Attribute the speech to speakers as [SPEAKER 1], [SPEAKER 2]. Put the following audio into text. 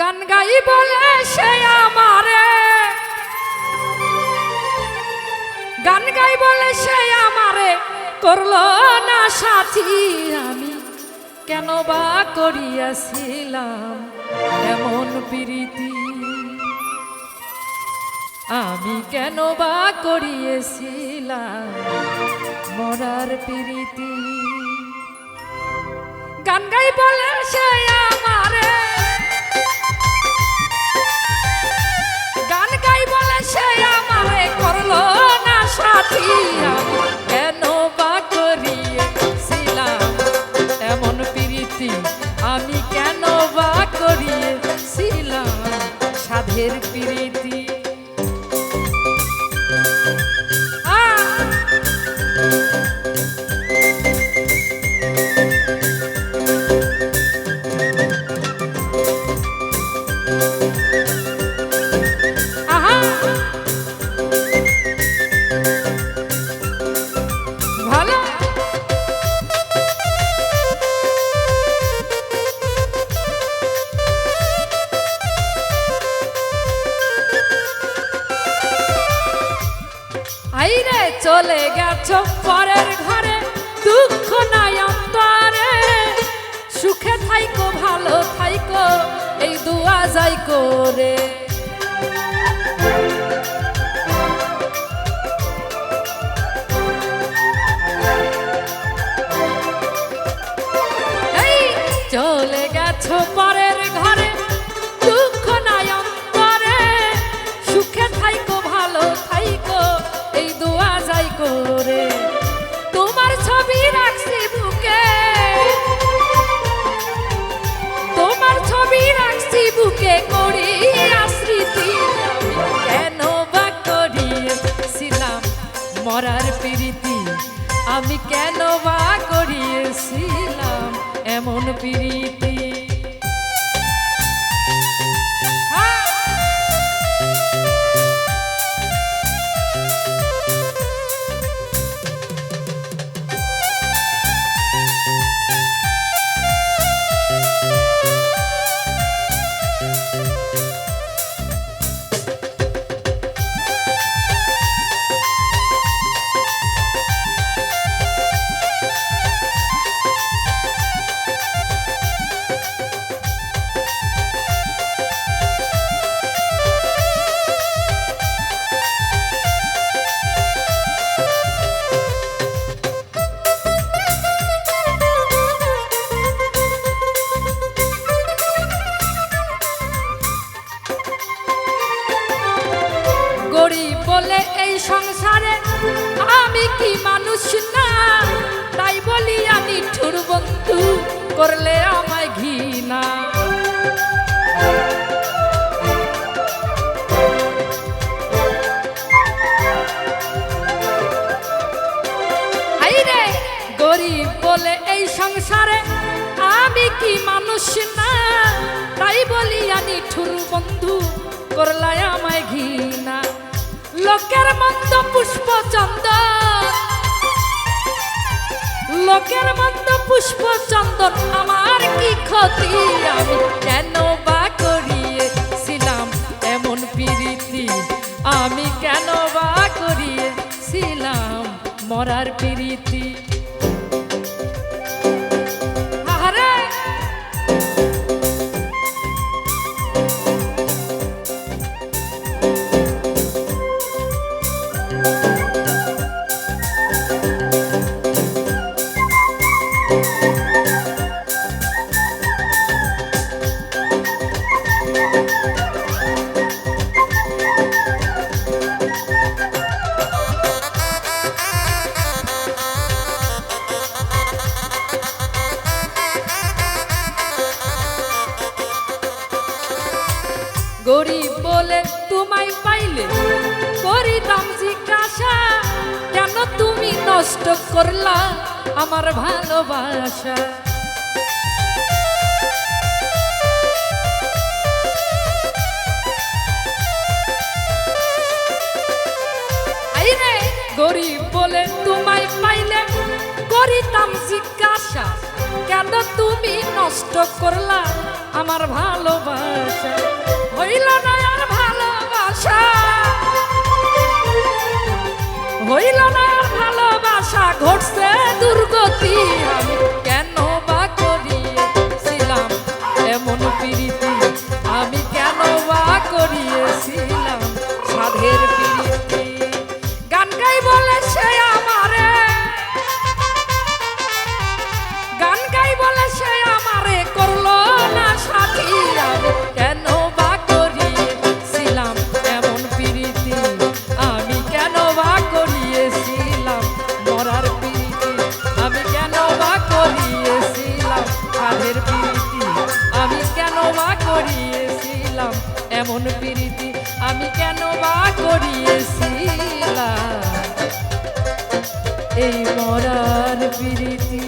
[SPEAKER 1] গান গাই বলে সে আমারে, গান গাই বলে সে আমারে করলো না সাথী। আমি কেন বা করিয়াছিলাম এমন প্রীতি, আমি কেন বা করিয়েছিলাম মরার প্রীতি। গান গাই বলে সে আমারে, গান গাই বলে সে আমারে করলো না সাথী। আমি কেন বা করিয়েছিলাম এমন প্রীতি, আমি কেন বা করিয়েছিলাম সাধের প্রীতি। আইরে চলে গেছো পরের ঘরে, দুঃখ নাই অন্তরে, সুখে থাইকো ভালো থাইকো এই দুয়া যাই করে। এই চলে গেছো পরের ঘরে, দুঃখ নাই অন্তরে, সুখে থাইকো ভালো থাইকো এই দোয়া যাই করে। তোমার ছবি রাখছি বুকে, তোমার ছবি রাখছি বুকে করি স্মৃতি। কেন বা করিয়েছিলাম মরার প্রীতি, আমি কেন বা করিয়েছিলাম এমন প্রীতি। গরিব বলে এই সংসারে আমি কি মানুষ না, তাই বলি আমি ঠুর বন্ধু করলে আমায় ঘৃণা। আইরে গরিব বলে এই সংসারে আমি কি মানুষ না, তাই বলি আমি ঠুর বন্ধু করলে আমায় ঘৃণা। লোকের মন্দ পুষ্প চন্দন, লোকের মন্দ পুষ্প চন্দন আমার কি ক্ষতি, আমি কেন বা করিয়েছিলাম এমন প্রীতি, আমি কেন বা করিয়েছিলাম মরার প্রীতি। গরিব বলে তোমায় পাইলে করিতাম জিজ্ঞাসা, কেন তুমি নষ্ট করলা আমার ভালোবাসা। আইরে গরিব বলে তোমায় পাইলে করিতাম জিজ্ঞাসা, কেন তুমি নষ্ট করলা আমার ভালোবাসা, হইল না আর ভালোবাসা, হইল না আর ভালোবাসা, ঘটছে দুর্গতি। আমি কেন বা করিয়েছিলাম এমন প্রীতি, আমি কেন বা করিয়েছিলাম সাধের প্রীতি। গান গাই বলে সে আমারে, গান গাই বলে সে আমারে করলো না সাথী, আমি কেন বা করিয়েছিলাম এমন প্রীতি, আমি কেন বা করিয়েছিলাম মরার প্রীতি, আমি কেন বা করিয়েছিলাম সাধের প্রীতি, আমি কেন বা করিয়েছিলাম এমন প্রীতি, আমি কেন বা করিয়েছিলাম এই মরার প্রীতি।